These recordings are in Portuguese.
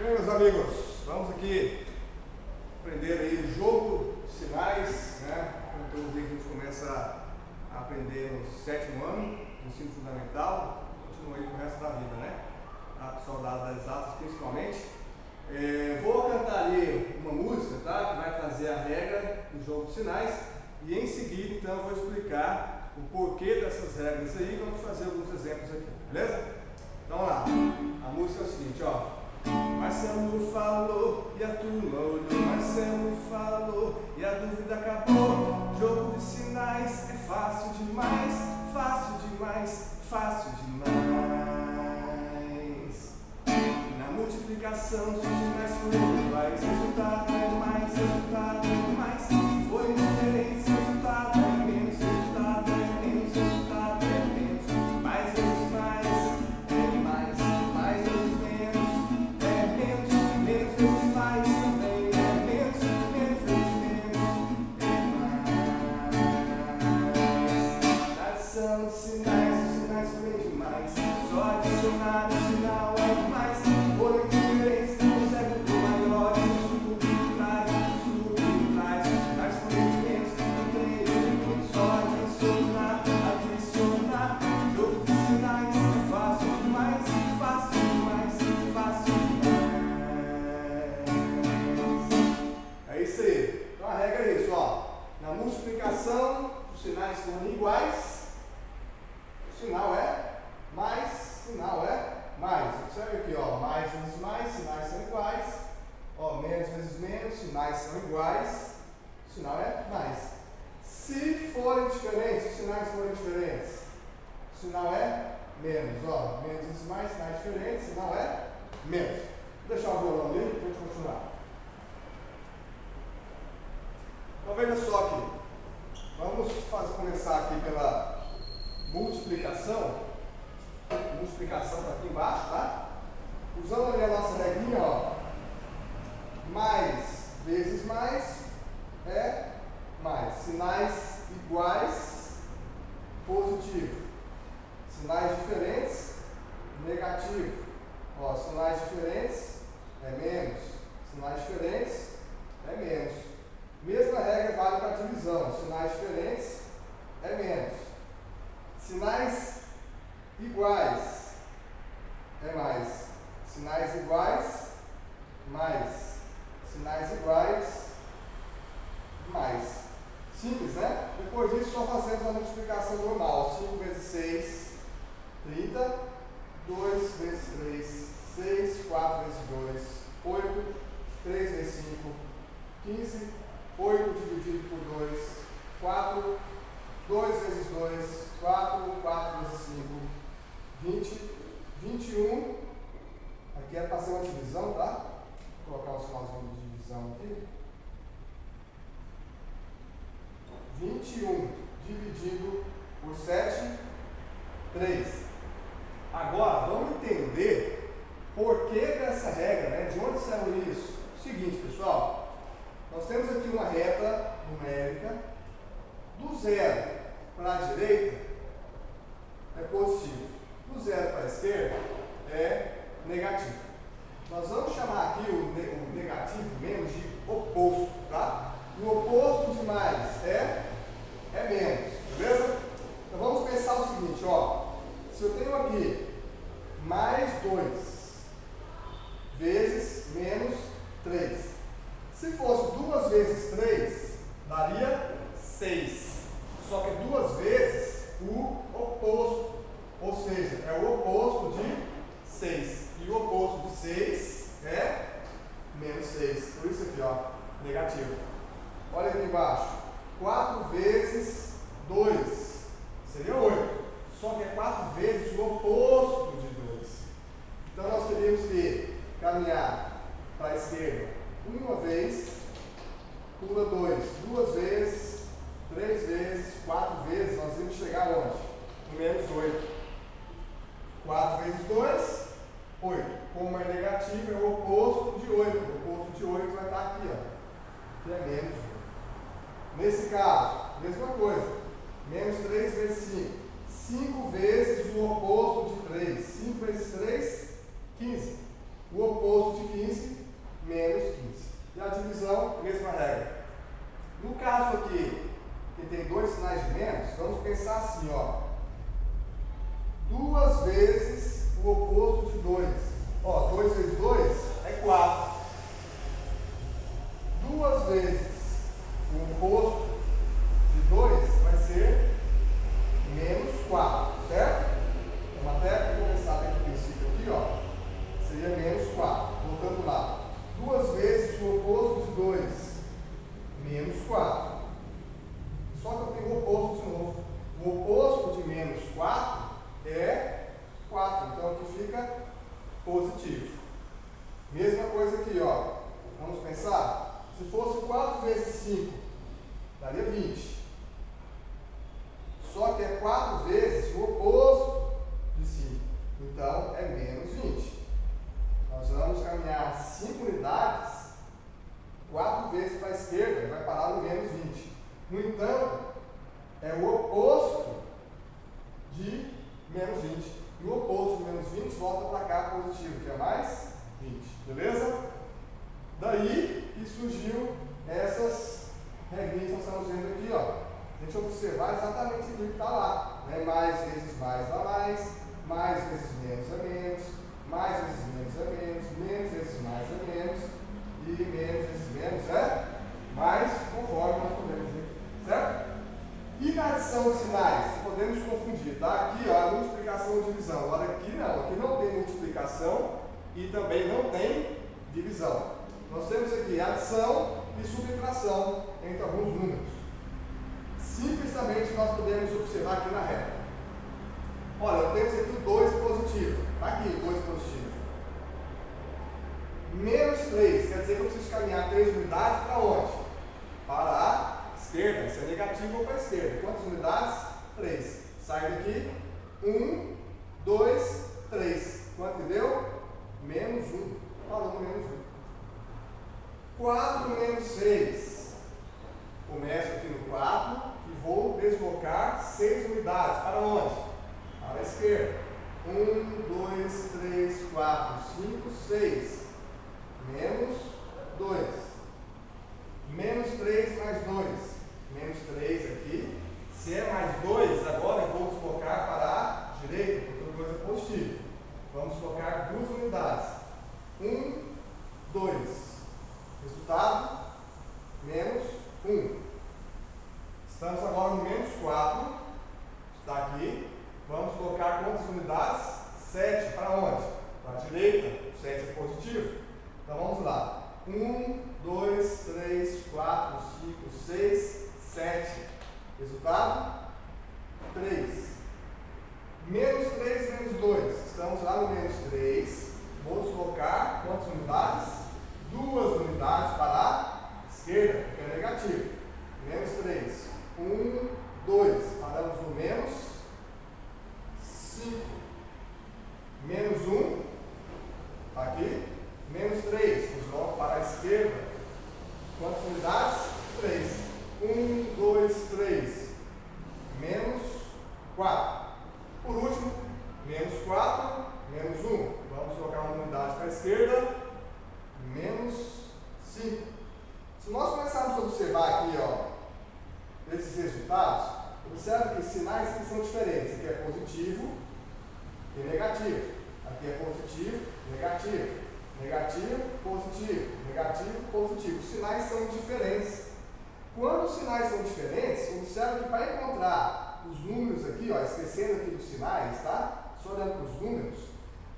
Bem, meus amigos, vamos aqui aprender aí o jogo de sinais, né? Conteúdo que a gente começa a aprender no 7º ano do ensino fundamental, continua aí pro resto da vida, né? A pessoal das exatas principalmente. Vou cantar ali uma música, tá? Que vai trazer a regra do jogo de sinais e em seguida, então, eu vou explicar o porquê dessas regras aí e vamos fazer alguns exemplos aqui, beleza? Então, vamos lá. A música é o seguinte, ó. Marcelo falou e a turma olhou, Marcelo falou e a dúvida acabou. Jogo de sinais é fácil demais, fácil demais, fácil demais. Na multiplicação dos sinais foram iguais, resultado é mais, resultado é mais. Foi diferente, resultado é menos, resultado é menos, resultado é menos. Mais vezes mais é mais, mais vezes menos é menos, menos vezes mais também é menos, menos vezes menos é mais. Na adição de sinais, os sinais foram demais. Só adicionar o sinal é mais. Foram diferentes, não serve do maior. Isso tudo traz, isso tudo traz. Sinais foram menos, também é menos. Só adicionar, adicionar. Jogo de sinais é fácil demais, fácil demais, fácil demais. É isso aí. Então a regra é isso, ó. Na multiplicação, os sinais forem iguais, o sinal é mais, sinal é mais. Observe aqui, ó. Mais vezes mais, sinais são iguais. Ó, menos vezes menos, sinais são iguais. O sinal é mais. Se forem diferentes, os sinais forem diferentes, o sinal é menos. Ó, menos vezes mais, sinais diferentes, o sinal é menos. Vou deixar o violão ali para a gente continuar. Então veja só aqui. Vamos começar aqui pela multiplicação. Multiplicação está aqui embaixo, tá? Usando ali a nossa regrinha, ó. Mais vezes mais é mais. Sinais iguais, positivo. Sinais diferentes, negativo. Ó, sinais diferentes é menos. Sinais diferentes é menos. Mesma regra vale para a divisão. Sinais diferentes é menos. Sinais iguais é mais. Sinais iguais, mais. Sinais iguais, mais. Simples, né? Depois disso, só fazemos a multiplicação normal. 5 vezes 6, 30. 2 vezes 3, 6. 4 vezes 2, 8. 3 vezes 5, 15. 8 dividido por 2, 4. 2 vezes 2, 4. 4 vezes 5, 20. 21. Aqui é para ser uma divisão, tá? Vou colocar o sinalzinho de divisão aqui. 21 dividido por 7, 3. Agora, vamos entender por que dessa regra, né? De onde saiu isso? Seguinte, pessoal. Nós temos aqui uma reta numérica. Do 0 para a direita é positivo. Do 0 para a esquerda é negativo. Nós vamos chamar aqui o negativo menos de oposto, tá? O oposto de mais é menos, beleza? Então vamos pensar o seguinte, ó. Se eu tenho aqui mais 2 vezes menos 3. Se fosse 2 vezes 3, daria 6. Só que 2 vezes o oposto, ou seja, é o oposto de 6. E o oposto de 6 é menos 6. Por isso aqui, ó, negativo. Olha aqui embaixo. 4 vezes 2 seria 8. Só que é 4 vezes o oposto de 2. Então nós teríamos que caminhar para a esquerda uma vez, pula 2, 2 vezes, 3 vezes, 4 vezes, nós vamos chegar onde? No menos 8. 4 vezes 2, 8. Como é negativo, é o oposto de 8. O oposto de 8 vai estar aqui, ó. Que é menos 8. Nesse caso, mesma coisa. Menos 3 vezes 5. 5 vezes o oposto de 3. 5 vezes 3, 15. O oposto de 15, menos 15. E a divisão, mesma regra. No caso aqui, que tem dois sinais de menos, vamos pensar assim, ó. 2 vezes o oposto de 2. Ó, 2 vezes 2 é 4. 2 vezes o oposto de 2 vai ser menos 4, certo? Vamos até começar aqui o princípio aqui, ó. Seria menos 4. Voltando lá. 2 vezes o oposto de 2, menos 4. Só que eu tenho o oposto de novo. O oposto de menos 4 é 4. Então aqui fica positivo. Mesma coisa aqui, ó. Vamos pensar? Se fosse 4 vezes 5, daria 20. Só que é 4 vezes o oposto de 5. Então é menos 20. Nós vamos caminhar 5 unidades, 4 vezes para a esquerda, e vai parar no menos 20. No entanto, é o oposto de menos 20. E o oposto de menos 20 volta para cá positivo, que é mais 20. Beleza? Daí que surgiu essas regrinhas que nós estamos vendo aqui, ó. A gente observar exatamente o que está lá. Né? Mais vezes mais dá mais vezes menos é menos, mais vezes menos é menos, menos vezes mais é menos, e menos vezes menos é mais, conforme nós podemos ver. Certo? E na adição de sinais, podemos confundir, tá? Aqui, ó, a multiplicação e divisão. Agora aqui não tem multiplicação e também não tem divisão. Nós temos aqui adição e subtração entre alguns números. Simplesmente nós podemos observar aqui na reta. Olha, temos aqui o 2 positivo. Está aqui o 2 positivo. Menos 3, quer dizer que eu preciso caminhar 3 unidades para onde? Para a esquerda. Isso é negativo ou para a esquerda. Quantas unidades? 3. Sai daqui. 1, 2, 3. Quanto que deu? Menos 1. Falou no menos 1. 4 menos 6. Começo aqui no 4 e vou deslocar 6 unidades. Para onde? Para a esquerda. 1, 2, 3, 4, 5, 6. Menos 2. Menos 3 mais 2. Menos 3 aqui. Se é mais 2, agora eu vou deslocar para a direita, porque outra coisa positiva. Vamos colocar 2 unidades. 1, 2. Resultado? Menos 1. Estamos agora no menos 4. Está aqui. Vamos colocar quantas unidades? 7. Para onde? Para a direita. O 7 é positivo. Então vamos lá. 1, 2, 3, 4, 5, 6, 7. Resultado? 3. Menos 3, menos 2. Estamos lá no menos 3. Vou deslocar quantas unidades? 2 unidades para a esquerda, porque é negativo. Menos 3. 1, 2. Paramos no menos 5. Menos 1. Está aqui. Menos 3. Desloco para a esquerda. Quantas unidades? 3. 1, 2, 3. Menos 4. Por último, menos 4, menos 1. Vamos colocar uma unidade para a esquerda. Menos 5. Se nós começarmos a observar aqui, ó, esses resultados, observe que sinais que são diferentes. Aqui é positivo e negativo. Aqui é positivo, negativo. Negativo, positivo. Negativo, positivo. Os sinais são diferentes. Quando os sinais são diferentes, observe que para encontrar os números aqui, ó, esquecendo aqui dos sinais, tá? Só olhando para os números,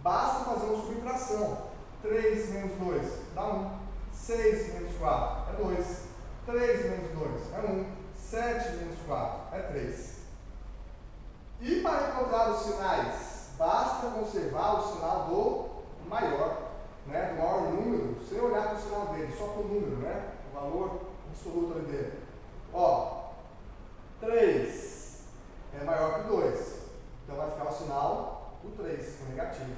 basta fazer uma subtração. 3 menos 2 dá 1. 6 menos 4 é 2. 3 menos 2 é 1. 7 menos 4 é 3. E para encontrar os sinais, basta conservar o sinal do maior, né? Do maior número, sem olhar para o sinal dele, só para o número, né? O valor absoluto ali dele. Ó, 3 é maior que 2. Então vai ficar o sinal do 3, que é negativo.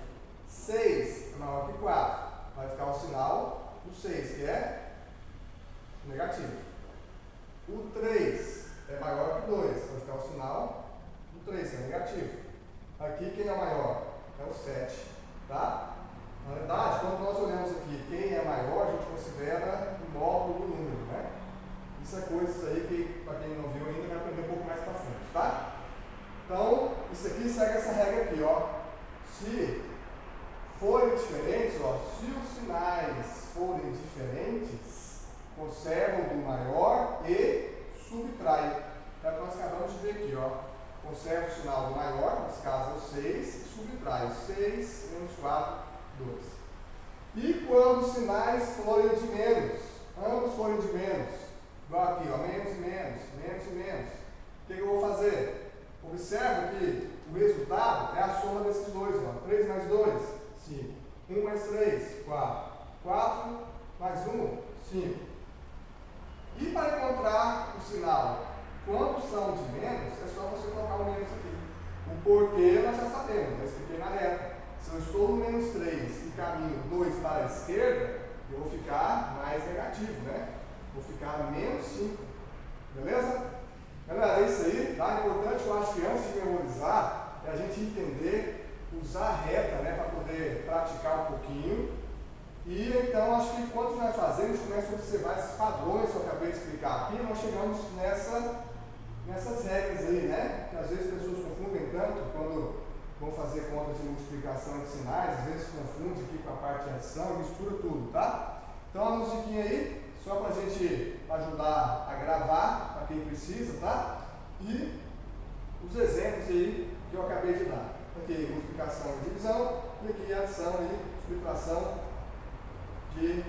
6 é maior que 4. Vai ficar o sinal do 6, que é negativo. O 3 é maior que 2. Vai ficar o sinal do 3, que é negativo. Aqui quem é o maior? É o 7. Tá? Na verdade, quando nós olhamos aqui quem é maior, a gente considera o módulo do número, né? Isso é coisa aí que, para quem não viu ainda, vai aprender um pouco mais para frente, tá? Então, isso aqui segue essa regra aqui, ó. Se forem diferentes, ó, se os sinais forem diferentes, conserva o do maior e subtrai. É o que nós acabamos de ver aqui, ó. Conserva o sinal do maior, nesse caso é o 6, e subtrai 6 menos 4, 2. E quando os sinais forem de menos, ambos forem de menos, igual aqui, ó, menos e menos, menos e menos, o que eu vou fazer? Observa que o resultado é a soma desses dois, ó. 3 mais 2, 5. 1 mais 3, 4. 4 mais 1, 5. E para encontrar o sinal, quando são de menos, é só você colocar o menos aqui. O porquê nós já sabemos, já expliquei na reta. Se eu estou no menos 3 e caminho 2 para a esquerda, eu vou ficar mais negativo, né? Vou ficar menos 5. Beleza? Galera, é isso aí, tá? Importante, eu acho que antes de memorizar, é a gente entender, usar a reta, né? Para poder praticar um pouquinho. E então, acho que enquanto nós fazemos, a gente começa a observar esses padrões que eu acabei de explicar aqui, nós chegamos nessas regras aí, né? Que às vezes as pessoas confundem tanto quando vão fazer conta de multiplicação de sinais, às vezes confunde aqui com a parte de adição, mistura tudo, tá? Então a musiquinha aí, só para a gente ajudar a gravar, para quem precisa, tá? E os exemplos aí que eu acabei de dar. Aqui multiplicação e divisão, e aqui adição e subtração de